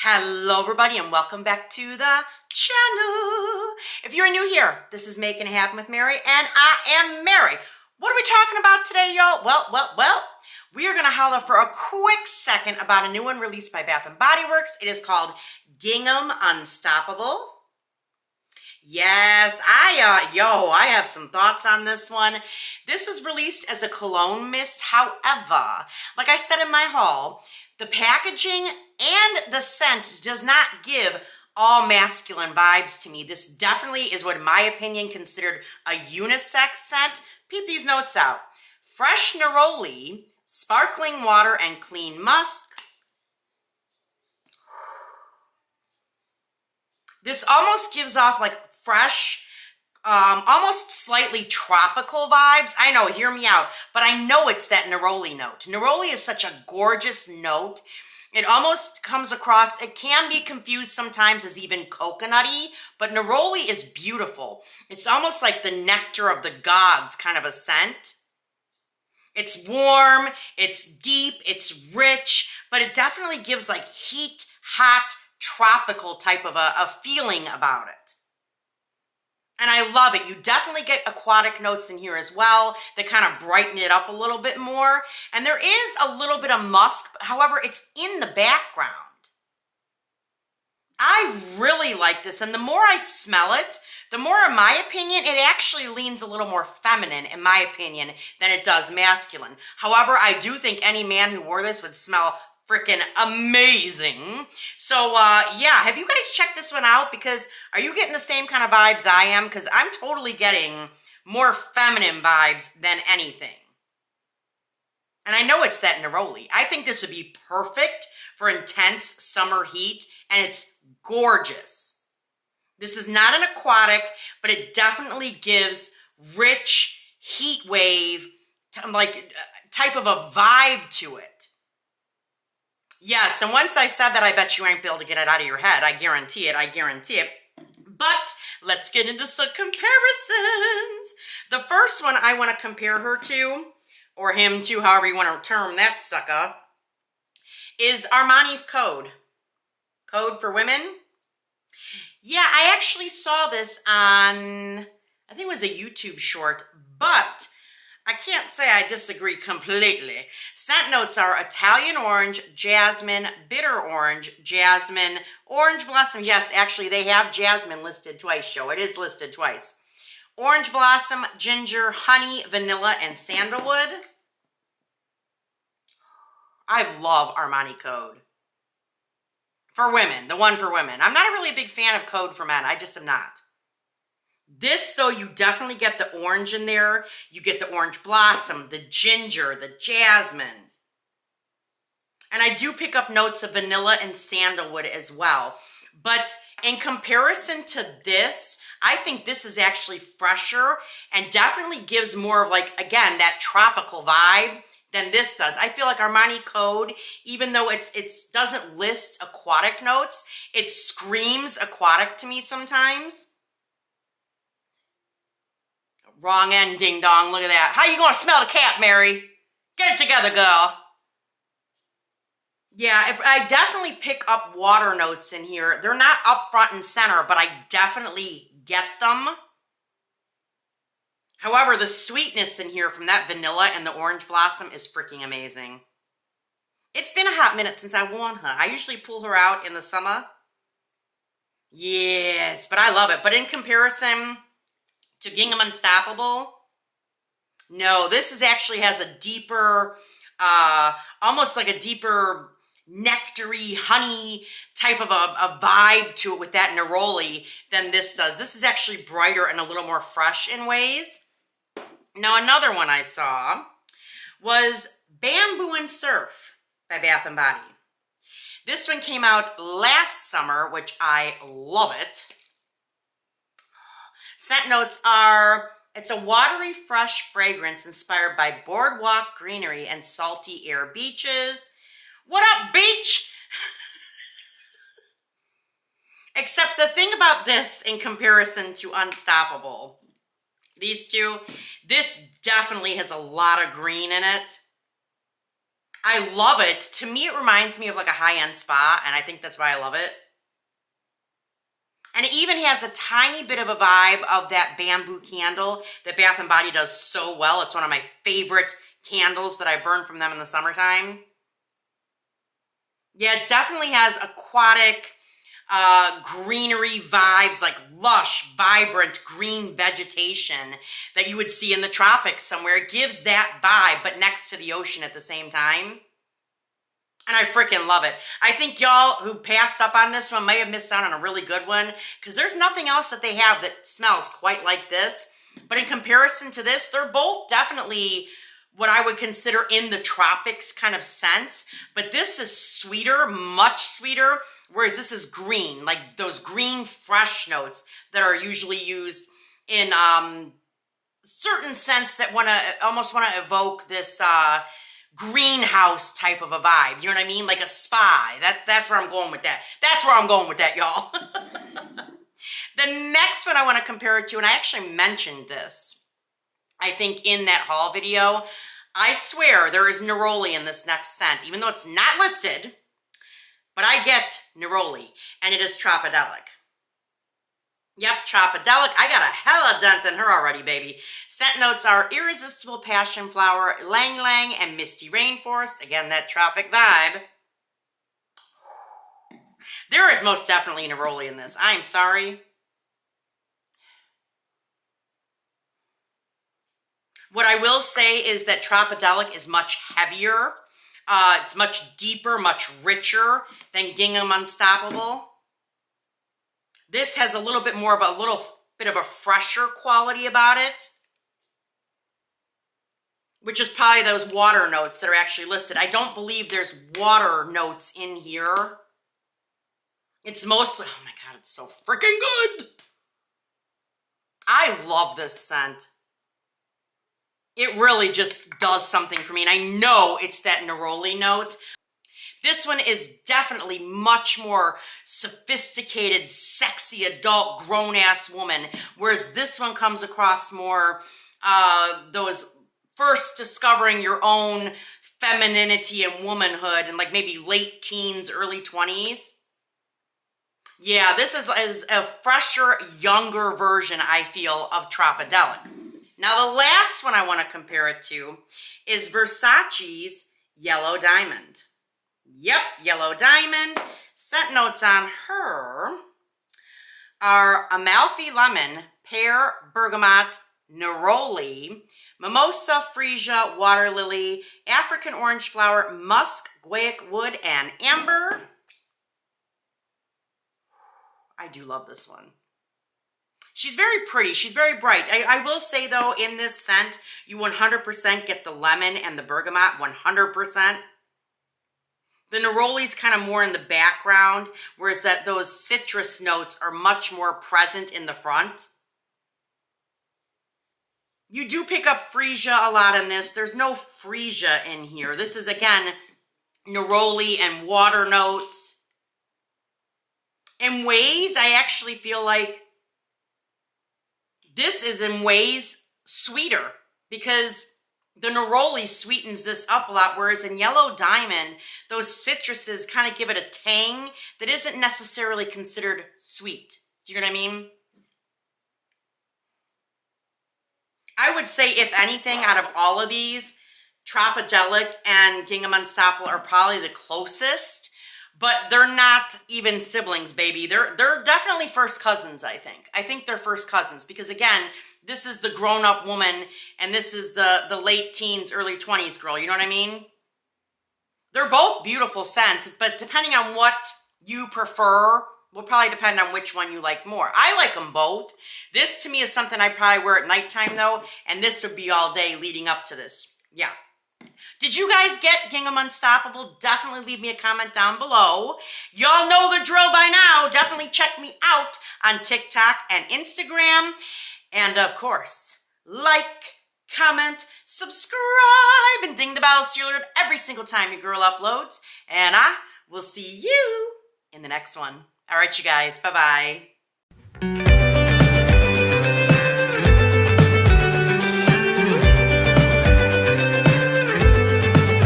Hello everybody and welcome back to the channel. If you're new here, this is Making It Happen with Mary and I am Mary. What are we talking about today, y'all? Well, we are going to holler for a quick second about a new one released by Bath & Body Works. It is called Gingham Unstoppable. Yes, I have some thoughts on this one. This was released as a cologne mist. However, like I said in my haul, the packaging and the scent does not give all masculine vibes to me. This definitely is what, in my opinion, considered a unisex scent. Peep these notes out. Fresh neroli, sparkling water, and clean musk. This almost gives off like fresh, almost slightly tropical vibes. I know, hear me out, but I know it's that neroli note. Neroli is such a gorgeous note. It almost comes across, it can be confused sometimes as even coconutty, but neroli is beautiful. It's almost like the nectar of the gods kind of a scent. It's warm, it's deep, it's rich, but it definitely gives like heat, hot, tropical type of a feeling about it. And I love it. You definitely get aquatic notes in here as well that kind of brighten it up a little bit more. And there is a little bit of musk, however, it's in the background. I really like this, and the more I smell it, the more, in my opinion, it actually leans a little more feminine, in my opinion, than it does masculine. However, I do think any man who wore this would smell freaking amazing. So yeah, have you guys checked this one out? Because are you getting the same kind of vibes I am? Because I'm totally getting more feminine vibes than anything. And I know it's that neroli. I think this would be perfect for intense summer heat, and it's gorgeous. This is not an aquatic, but it definitely gives rich heat wave, like type of a vibe to it. Yes, and once I said that, I bet you ain't be able to get it out of your head. I guarantee it. I guarantee it. But let's get into some comparisons. The first one I want to compare her to, or him to, however you want to term that sucker, is Armani's Code. Code for women. Yeah, I actually saw this on, I think it was a YouTube short, but I can't say I disagree completely. Scent notes are Italian orange, jasmine, bitter orange, jasmine, orange blossom. Yes, actually they have jasmine listed twice, show. It is listed twice. Orange blossom, ginger, honey, vanilla, and sandalwood. I love Armani Code. For women, the one for women. I'm not really a big fan of Code for men. I just am not. This, though, you definitely get the orange in there. You get the orange blossom, the ginger, the jasmine. And I do pick up notes of vanilla and sandalwood as well. But in comparison to this, I think this is actually fresher and definitely gives more of like, again, that tropical vibe than this does. I feel like Armani Code, even though it doesn't list aquatic notes, it screams aquatic to me sometimes. Wrong end, ding dong. Look at that. How you gonna smell the cat, Mary? Get it together, girl. Yeah, if I definitely pick up water notes in here. They're not up front and center, but I definitely get them. However, the sweetness in here from that vanilla and the orange blossom is freaking amazing. It's been a hot minute since I worn her. I usually pull her out in the summer. Yes, but I love it. But in comparison to Gingham Unstoppable, no, this is actually has a deeper, almost like a deeper nectary, honey type of a vibe to it with that neroli than this does. This is actually brighter and a little more fresh in ways. Now, another one I saw was Bamboo and Surf by Bath & Body. This one came out last summer, which I love it. Scent notes are, it's a watery, fresh fragrance inspired by boardwalk greenery and salty air beaches. What up, beach? Except the thing about this in comparison to Unstoppable, these two, this definitely has a lot of green in it. I love it. To me, it reminds me of like a high-end spa, and I think that's why I love it. And it even has a tiny bit of a vibe of that bamboo candle that Bath & Body does so well. It's one of my favorite candles that I burn from them in the summertime. Yeah, it definitely has aquatic, greenery vibes, like lush, vibrant green vegetation that you would see in the tropics somewhere. It gives that vibe, but next to the ocean at the same time. And I freaking love it. I think y'all who passed up on this one may have missed out on a really good one, because there's nothing else that they have that smells quite like this. But in comparison to this, they're both definitely what I would consider in the tropics kind of sense. But this is sweeter, much sweeter, whereas this is green, like those green fresh notes that are usually used in certain sense that almost want to evoke this greenhouse type of a vibe. You know what I mean? Like a spa. That's where I'm going with that. That's where I'm going with that, y'all. The next one I want to compare it to, and I actually mentioned this, I think in that haul video, I swear there is neroli in this next scent, even though it's not listed, but I get neroli, and it is Tropidelic. Yep, Tropidelic. I got a hella dent in her already, baby. Scent notes are irresistible passion flower, lang lang, and misty rainforest. Again, that tropic vibe. There is most definitely neroli in this. I'm sorry. What I will say is that Tropidelic is much heavier. It's much deeper, much richer than Gingham Unstoppable. This has a little bit of a fresher quality about it, which is probably those water notes that are actually listed. I don't believe there's water notes in here. It's mostly, oh my God, it's so freaking good. I love this scent. It really just does something for me, and I know it's that neroli note. This one is definitely much more sophisticated, sexy, adult, grown-ass woman, whereas this one comes across more those first discovering your own femininity and womanhood and like maybe late teens, early 20s. Yeah, this is a fresher, younger version, I feel, of Tropidelic. Now, the last one I want to compare it to is Versace's Yellow Diamond. Yep, Yellow Diamond. Scent notes on her are Amalfi Lemon, Pear, Bergamot, Neroli, Mimosa, Freesia, Water Lily, African Orange Flower, Musk, Guaiac Wood, and Amber. I do love this one. She's very pretty. She's very bright. I will say, though, in this scent, you 100% get the lemon and the bergamot, 100%. The neroli's kind of more in the background, whereas those citrus notes are much more present in the front. You do pick up Freesia a lot in this. There's no Freesia in here. This is, again, neroli and water notes. In ways, I actually feel like this is in ways sweeter because the neroli sweetens this up a lot, whereas in Yellow Diamond, those citruses kind of give it a tang that isn't necessarily considered sweet. Do you know what I mean? I would say, if anything, out of all of these, Tropidelic and Gingham Unstoppable are probably the closest, but they're not even siblings, baby. They're definitely first cousins, I think. I think they're first cousins because, again, this is the grown-up woman and this is the late teens, early 20s girl. You know what I mean? They're both beautiful scents, but depending on what you prefer will probably depend on which one you like more. I like them both. This, to me, is something I probably wear at nighttime, though, and this would be all day leading up to this. Yeah. Did you guys get Gingham Unstoppable? Definitely leave me a comment down below. Y'all know the drill by now. Definitely check me out on TikTok and Instagram. And of course, like, comment, subscribe, and ding the bell so you're alerted every single time your girl uploads. And I will see you in the next one. All right, you guys. Bye-bye.